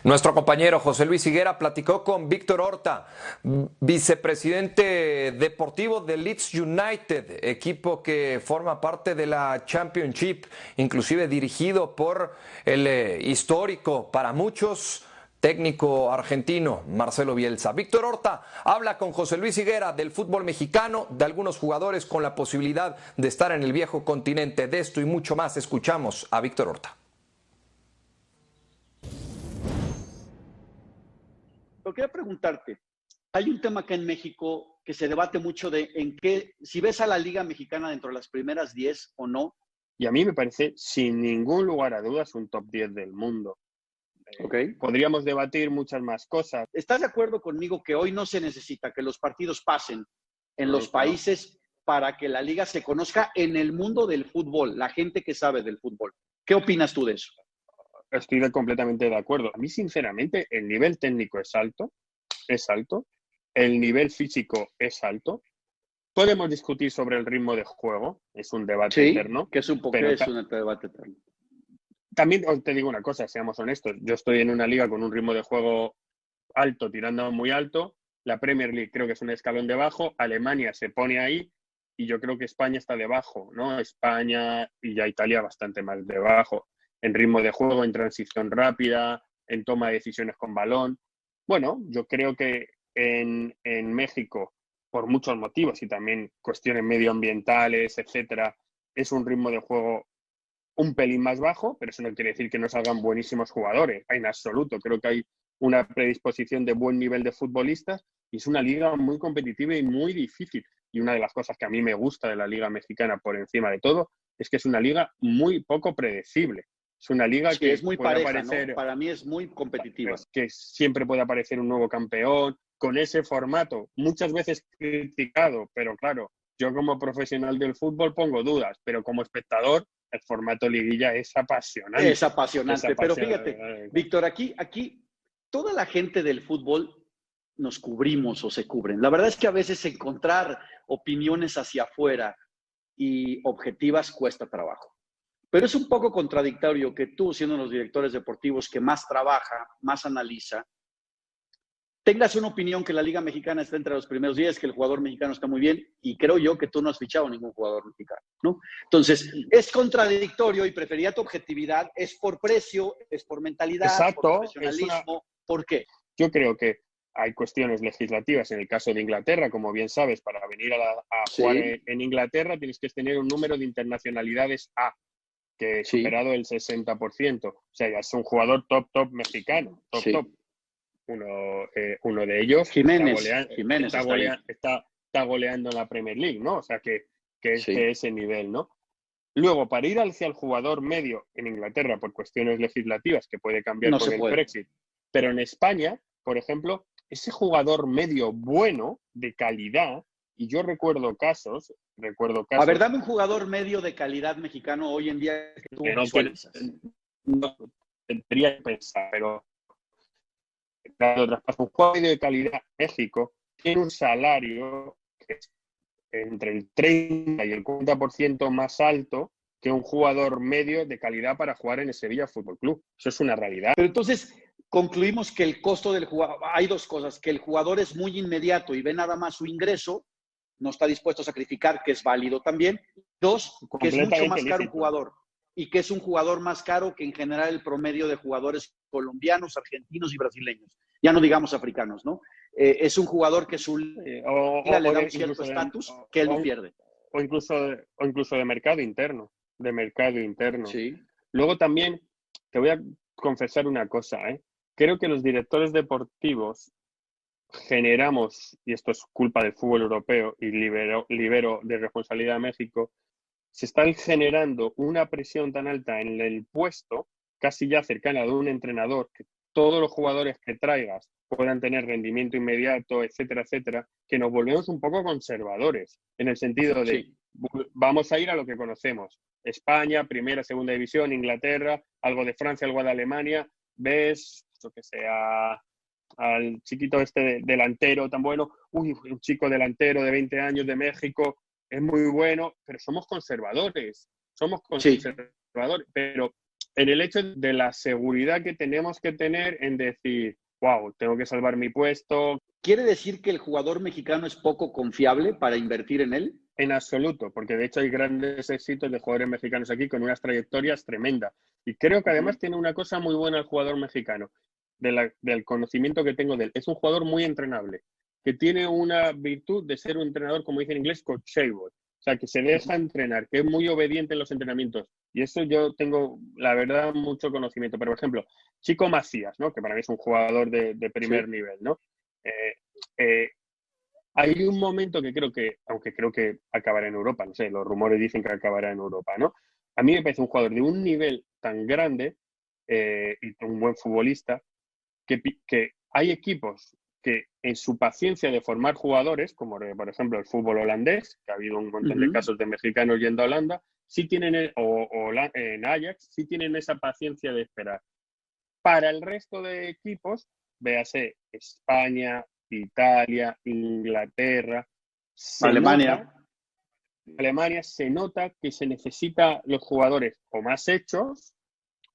Nuestro compañero José Luis Higuera platicó con Víctor Horta, vicepresidente deportivo de Leeds United, equipo que forma parte de la Championship, inclusive dirigido por el histórico para muchos técnico argentino Marcelo Bielsa. Víctor Horta habla con José Luis Higuera del fútbol mexicano, de algunos jugadores con la posibilidad de estar en el viejo continente. De esto y mucho más escuchamos a Víctor Horta. Pero quería preguntarte, hay un tema acá en México que se debate mucho de en qué, si ves a la Liga Mexicana dentro de las primeras 10 o no. Y a mí me parece, sin ningún lugar a dudas, un top 10 del mundo. Okay. Podríamos debatir muchas más cosas. ¿Estás de acuerdo conmigo que hoy no se necesita que los partidos pasen en los países para que la liga se conozca en el mundo del fútbol, la gente que sabe del fútbol? ¿Qué opinas tú de eso? Estoy completamente de acuerdo. A mí, sinceramente, el nivel técnico es alto, el nivel físico es alto. Podemos discutir sobre el ritmo de juego, es un debate eterno. Que es un poco es un debate eterno. También te digo una cosa, seamos honestos. Yo estoy en una liga con un ritmo de juego alto, tirando muy alto. La Premier League creo que es un escalón debajo. Alemania se pone ahí y yo creo que España está debajo, ¿no? España y ya Italia bastante más debajo. En ritmo de juego, en transición rápida, en toma de decisiones con balón. Bueno, yo creo que en México, por muchos motivos y también cuestiones medioambientales, etcétera, es un ritmo de juego un pelín más bajo, pero eso no quiere decir que no salgan buenísimos jugadores. En absoluto, creo que hay una predisposición de buen nivel de futbolistas y es una liga muy competitiva y muy difícil. Y una de las cosas que a mí me gusta de la liga mexicana por encima de todo es que es una liga muy poco predecible. Es una liga que es muy puede pareja, aparecer, ¿no? Para mí es muy competitiva. Que siempre puede aparecer un nuevo campeón con ese formato, muchas veces criticado, pero claro, yo como profesional del fútbol pongo dudas, pero como espectador el formato liguilla es apasionante. Es apasionante, pero fíjate, Víctor, aquí toda la gente del fútbol nos cubrimos o se cubren. La verdad es que a veces encontrar opiniones hacia afuera y objetivas cuesta trabajo. Pero es un poco contradictorio que tú, siendo uno de los directores deportivos que más trabaja, más analiza, tengas una opinión que la Liga Mexicana está entre los primeros 10, que el jugador mexicano está muy bien, y creo yo que tú no has fichado ningún jugador mexicano, ¿no? Entonces, es contradictorio y prefería tu objetividad, es por precio, es por mentalidad, exacto, por profesionalismo, ¿por qué? Yo creo que hay cuestiones legislativas en el caso de Inglaterra, como bien sabes, para venir a jugar en Inglaterra tienes que tener un número de internacionalidades A, que he superado el 60%. O sea, ya es un jugador top mexicano, top. Uno de ellos Jiménez está goleando en la Premier League, ¿no? O sea, que es de ese nivel, ¿no? Luego, para ir hacia el jugador medio en Inglaterra por cuestiones legislativas que puede cambiar con el Brexit, pero en España, por ejemplo, ese jugador medio bueno, de calidad, y yo recuerdo casos. A ver, dame un jugador medio de calidad mexicano hoy en día que tú visualizas. No tendría que pensar, pero un jugador medio de calidad México tiene un salario que es entre el 30 y el 40% más alto que un jugador medio de calidad para jugar en el Sevilla Fútbol Club. Eso es una realidad. Pero entonces concluimos que el costo del jugador, hay dos cosas, que el jugador es muy inmediato y ve nada más su ingreso, no está dispuesto a sacrificar, que es válido también. Dos, que es mucho más caro un jugador y que es un jugador más caro que en general el promedio de jugadores colombianos, argentinos y brasileños. Ya no digamos africanos, ¿no? Es un jugador que su liga le da un cierto estatus que él no pierde. O incluso de mercado interno. Sí. Luego también te voy a confesar una cosa, Creo que los directores deportivos generamos, y esto es culpa del fútbol europeo y libero de responsabilidad a México, se está generando una presión tan alta en el puesto, casi ya cercana de un entrenador, que todos los jugadores que traigas puedan tener rendimiento inmediato, etcétera, que nos volvemos un poco conservadores, en el sentido de vamos a ir a lo que conocemos. España, primera, segunda división, Inglaterra, algo de Francia, algo de Alemania, ves, lo que sea, al chiquito delantero tan bueno, un chico delantero de 20 años de México, es muy bueno, pero somos conservadores, pero en el hecho de la seguridad que tenemos que tener en decir, wow, tengo que salvar mi puesto. ¿Quiere decir que el jugador mexicano es poco confiable para invertir en él? En absoluto, porque de hecho hay grandes éxitos de jugadores mexicanos aquí con unas trayectorias tremendas. Y creo que además tiene una cosa muy buena el jugador mexicano, del conocimiento que tengo de él. Es un jugador muy entrenable, que tiene una virtud de ser un entrenador, como dice en inglés, coachable. O sea, que se deja entrenar, que es muy obediente en los entrenamientos. Y eso yo tengo, la verdad, mucho conocimiento. Pero, por ejemplo, Chico Macías, ¿no? Que para mí es un jugador de primer nivel, ¿no? Hay un momento que aunque creo que acabará en Europa, no sé, los rumores dicen que acabará en Europa, ¿no? A mí me parece un jugador de un nivel tan grande y un buen futbolista que hay equipos que en su paciencia de formar jugadores, como por ejemplo el fútbol holandés, que ha habido un montón de casos de mexicanos yendo a Holanda, sí tienen, en Ajax, sí tienen esa paciencia de esperar. Para el resto de equipos, véase España, Italia, Inglaterra, Alemania se nota que se necesita los jugadores o más hechos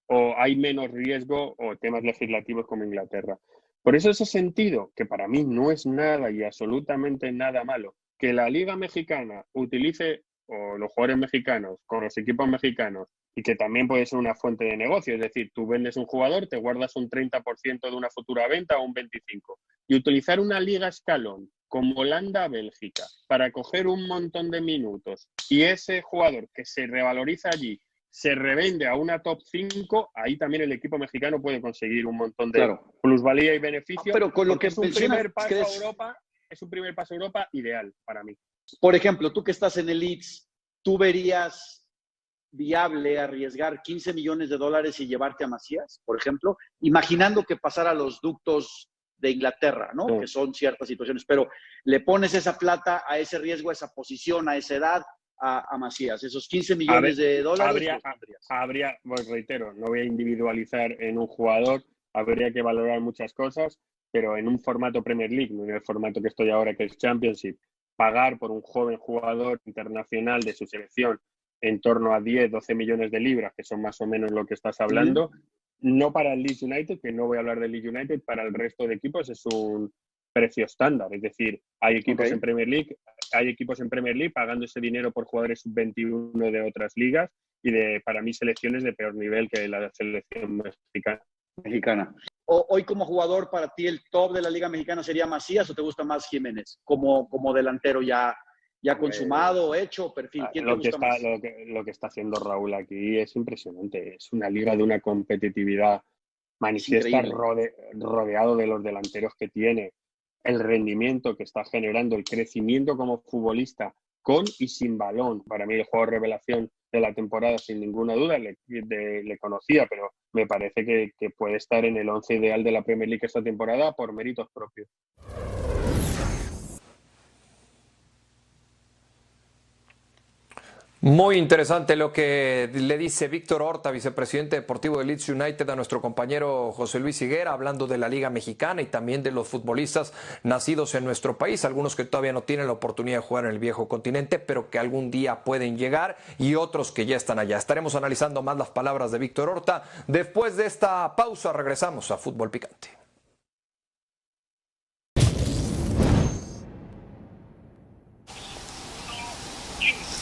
o hay menos riesgo o temas legislativos como Inglaterra. Por eso ese sentido, que para mí no es nada y absolutamente nada malo, que la Liga Mexicana utilice o los jugadores mexicanos con los equipos mexicanos y que también puede ser una fuente de negocio, es decir, tú vendes un jugador, te guardas un 30% de una futura venta o un 25%. Y utilizar una liga escalón como Holanda-Bélgica para coger un montón de minutos y ese jugador que se revaloriza allí se revende a una top 5, ahí también el equipo mexicano puede conseguir un montón de plusvalía y beneficio. Pero con lo que es un primer paso a Europa, es un primer paso a Europa ideal para mí. Por ejemplo, tú que estás en el Leeds, ¿tú verías viable arriesgar $15 millones y llevarte a Macías, por ejemplo? Imaginando que pasara los ductos de Inglaterra, ¿no? Sí. Que son ciertas situaciones, pero le pones esa plata a ese riesgo, a esa posición, a esa edad, a Macías, esos $15 millones. Pues reitero, no voy a individualizar en un jugador, habría que valorar muchas cosas, pero en un formato Premier League, no en el formato que estoy ahora, que es Championship, pagar por un joven jugador internacional de su selección en torno a 10, 12 millones de libras, que son más o menos lo que estás hablando, no para el Leeds United, que no voy a hablar del Leeds United, para el resto de equipos es un precio estándar, es decir, hay equipos en Premier League pagando ese dinero por jugadores sub-21 de otras ligas y para mí selecciones de peor nivel que la selección mexicana. Hoy como jugador, para ti el top de la Liga Mexicana sería Macías o te gusta más Jiménez como delantero ya consumado, hecho, perfil? ¿Quién te gusta más? Lo que está haciendo Raúl aquí es impresionante. Es una liga de una competitividad manifiesta, rodeado de los delanteros que tiene, el rendimiento que está generando, el crecimiento como futbolista con y sin balón. Para mí el jugador revelación de la temporada, sin ninguna duda, le conocía, pero me parece que puede estar en el 11 ideal de la Premier League esta temporada por méritos propios. Muy interesante lo que le dice Víctor Horta, vicepresidente deportivo de Leeds United, a nuestro compañero José Luis Higuera, hablando de la Liga Mexicana y también de los futbolistas nacidos en nuestro país, algunos que todavía no tienen la oportunidad de jugar en el viejo continente, pero que algún día pueden llegar, y otros que ya están allá. Estaremos analizando más las palabras de Víctor Horta. Después de esta pausa regresamos a Fútbol Picante.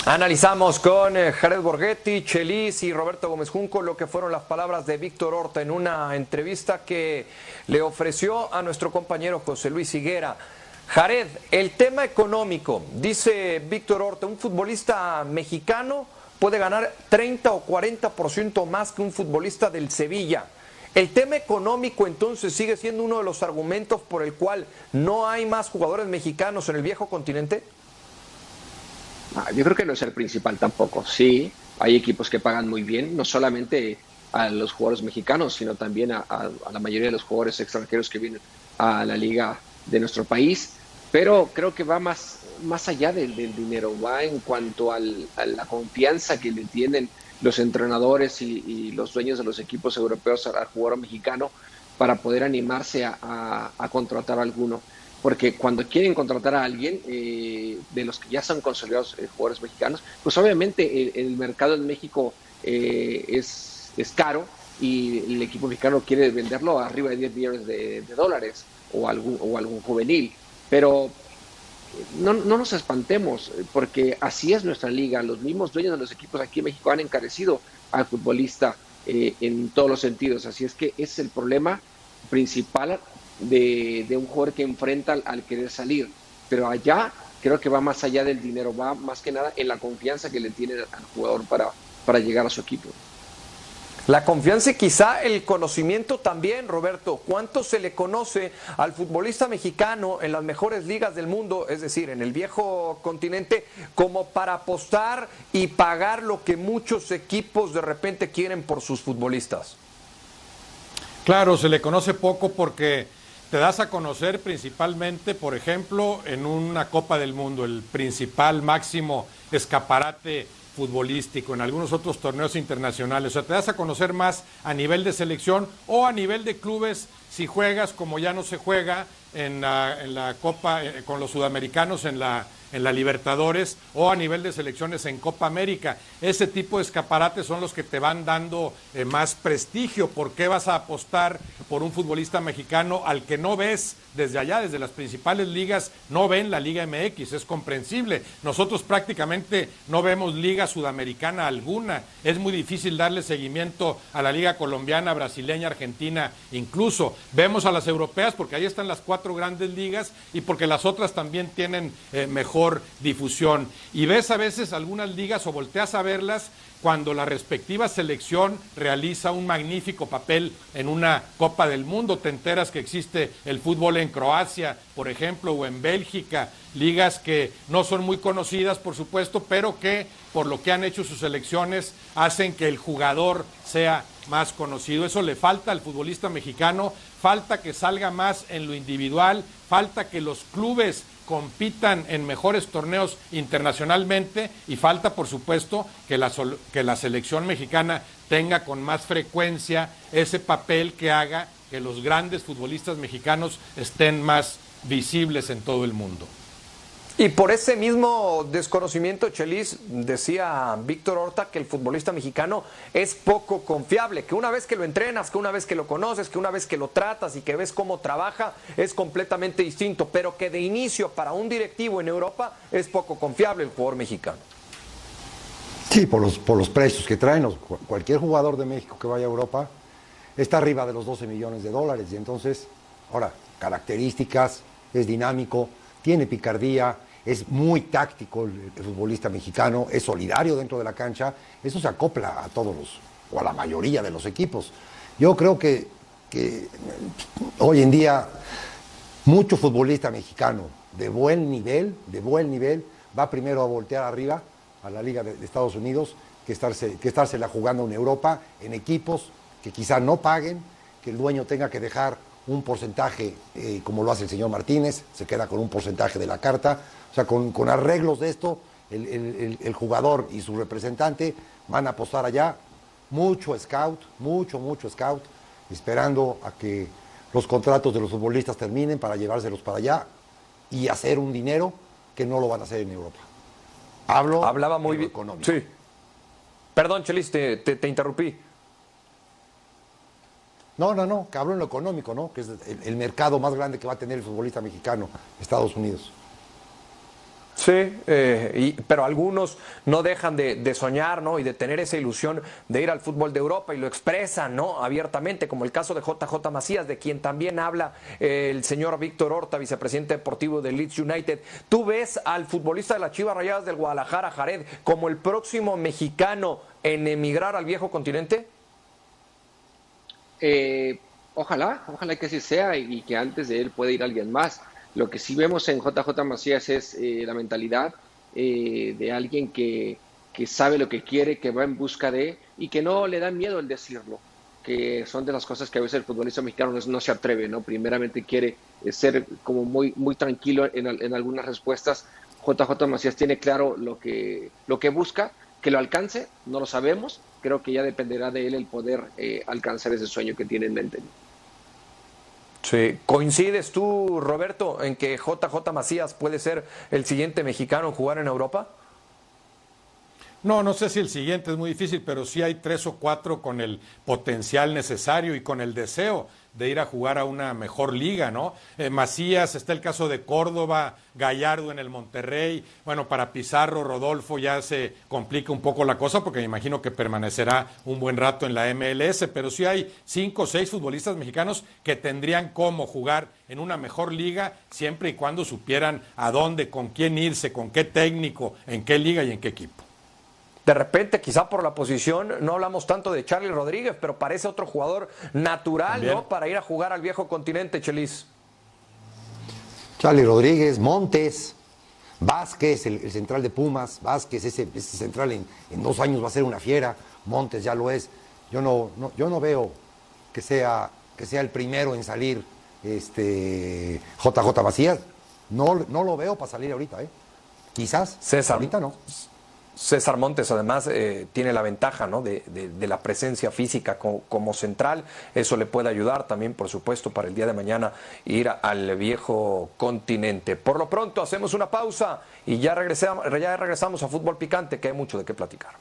Analizamos con Jared Borghetti, Chelis y Roberto Gómez Junco lo que fueron las palabras de Víctor Horta en una entrevista que le ofreció a nuestro compañero José Luis Higuera. Jared, el tema económico, dice Víctor Horta, un futbolista mexicano puede ganar 30 o 40% más que un futbolista del Sevilla. ¿El tema económico entonces sigue siendo uno de los argumentos por el cual no hay más jugadores mexicanos en el viejo continente? Yo creo que no es el principal tampoco. Sí, hay equipos que pagan muy bien, no solamente a los jugadores mexicanos, sino también a la mayoría de los jugadores extranjeros que vienen a la liga de nuestro país. Pero creo que va más allá del dinero, va en cuanto a la confianza que le tienen los entrenadores y los dueños de los equipos europeos al jugador mexicano para poder animarse a contratar a alguno. Porque cuando quieren contratar a alguien de los que ya son consolidados jugadores mexicanos, pues obviamente el mercado en México es es caro y el equipo mexicano quiere venderlo arriba de 10 millones de dólares o algún juvenil. Pero no nos espantemos, porque así es nuestra liga. Los mismos dueños de los equipos aquí en México han encarecido al futbolista en todos los sentidos. Así es que ese es el problema principal de un jugador que enfrenta al querer salir. Pero allá creo que va más allá del dinero, va más que nada en la confianza que le tienen al jugador para llegar a su equipo. La confianza y quizá el conocimiento también, Roberto. ¿Cuánto se le conoce al futbolista mexicano en las mejores ligas del mundo, es decir, en el viejo continente, como para apostar y pagar lo que muchos equipos de repente quieren por sus futbolistas? Claro, se le conoce poco porque te das a conocer principalmente, por ejemplo, en una Copa del Mundo, el principal máximo escaparate futbolístico, en algunos otros torneos internacionales. O sea, te das a conocer más a nivel de selección o a nivel de clubes si juegas como ya no se juega en la Copa, con los sudamericanos en la Libertadores, o a nivel de selecciones en Copa América. Ese tipo de escaparates son los que te van dando más prestigio. ¿Por qué vas a apostar por un futbolista mexicano al que no ves desde allá, desde las principales ligas? No ven la Liga MX, es comprensible. Nosotros prácticamente no vemos liga sudamericana alguna. Es muy difícil darle seguimiento a la liga colombiana, brasileña, argentina, incluso. Vemos a las europeas porque ahí están las 4 grandes ligas y porque las otras también tienen mejor difusión. Y ves a veces algunas ligas o volteas a verlas cuando la respectiva selección realiza un magnífico papel en una Copa del Mundo. Te enteras que existe el fútbol en Croacia, por ejemplo, o en Bélgica, ligas que no son muy conocidas, por supuesto, pero que por lo que han hecho sus selecciones hacen que el jugador sea más conocido. Eso le falta al futbolista mexicano, falta que salga más en lo individual, falta que los clubes compitan en mejores torneos internacionalmente y falta, por supuesto, que la selección mexicana tenga con más frecuencia ese papel que haga que los grandes futbolistas mexicanos estén más visibles en todo el mundo. Y por ese mismo desconocimiento, Chelis, decía Víctor Horta que el futbolista mexicano es poco confiable, que una vez que lo entrenas, que una vez que lo conoces, que una vez que lo tratas y que ves cómo trabaja, es completamente distinto, pero que de inicio para un directivo en Europa es poco confiable el jugador mexicano. Sí, por los precios que traen. Cualquier jugador de México que vaya a Europa está arriba de los 12 millones de dólares. Y entonces, ahora, características, es dinámico, tiene picardía, es muy táctico el futbolista mexicano, es solidario dentro de la cancha. Eso se acopla a todos o a la mayoría de los equipos. Yo creo que hoy en día mucho futbolista mexicano de buen nivel, va primero a voltear arriba a la Liga de Estados Unidos que estársela jugando en Europa, en equipos que quizá no paguen, que el dueño tenga que dejar un porcentaje, como lo hace el señor Martínez, se queda con un porcentaje de la carta. O sea, con arreglos de esto, el jugador y su representante van a apostar allá. Mucho scout, esperando a que los contratos de los futbolistas terminen para llevárselos para allá y hacer un dinero que no lo van a hacer en Europa. Hablaba muy bien. Económico. Sí. Perdón, Chelis, te interrumpí. No, que hablo en lo económico, ¿no? Que es el mercado más grande que va a tener el futbolista mexicano, Estados Unidos. Sí, pero algunos no dejan de soñar, ¿no? Y de tener esa ilusión de ir al fútbol de Europa y lo expresan, ¿no? Abiertamente, como el caso de JJ Macías, de quien también habla el señor Víctor Horta, vicepresidente deportivo del Leeds United. ¿Tú ves al futbolista de las Chivas Rayadas del Guadalajara, Jared, como el próximo mexicano en emigrar al viejo continente? Ojalá que así sea y que antes de él pueda ir alguien más. Lo que sí vemos en JJ Macías es la mentalidad de alguien que sabe lo que quiere, que va en busca de, y que no le da miedo el decirlo, que son de las cosas que a veces el futbolista mexicano no se atreve, ¿no? Primeramente quiere ser como muy tranquilo en algunas respuestas. JJ Macías tiene claro lo que busca. Que lo alcance, no lo sabemos. Creo que ya dependerá de él el poder alcanzar ese sueño que tiene en mente. Sí. ¿Coincides tú, Roberto, en que JJ Macías puede ser el siguiente mexicano en jugar en Europa? No, no sé si el siguiente es muy difícil, pero sí hay 3 o 4 con el potencial necesario y con el deseo de ir a jugar a una mejor liga, ¿no? Macías, está el caso de Córdoba, Gallardo en el Monterrey. Bueno, para Pizarro, Rodolfo ya se complica un poco la cosa porque me imagino que permanecerá un buen rato en la MLS, pero sí hay 5 o 6 futbolistas mexicanos que tendrían cómo jugar en una mejor liga siempre y cuando supieran a dónde, con quién irse, con qué técnico, en qué liga y en qué equipo. De repente, quizá por la posición, no hablamos tanto de Charlie Rodríguez, pero parece otro jugador natural, también, ¿no? Para ir a jugar al viejo continente, Chelis. Charlie Rodríguez, Montes, Vázquez, el central de Pumas, Vázquez, ese central en 2 años va a ser una fiera, Montes ya lo es. Yo no veo que sea el primero en salir JJ Macías, no lo veo para salir ahorita, quizás, César, ahorita no. César Montes además tiene la ventaja, ¿no? de la presencia física como central. Eso le puede ayudar también, por supuesto, para el día de mañana ir al viejo continente. Por lo pronto hacemos una pausa y ya regresamos a Fútbol Picante, que hay mucho de qué platicar.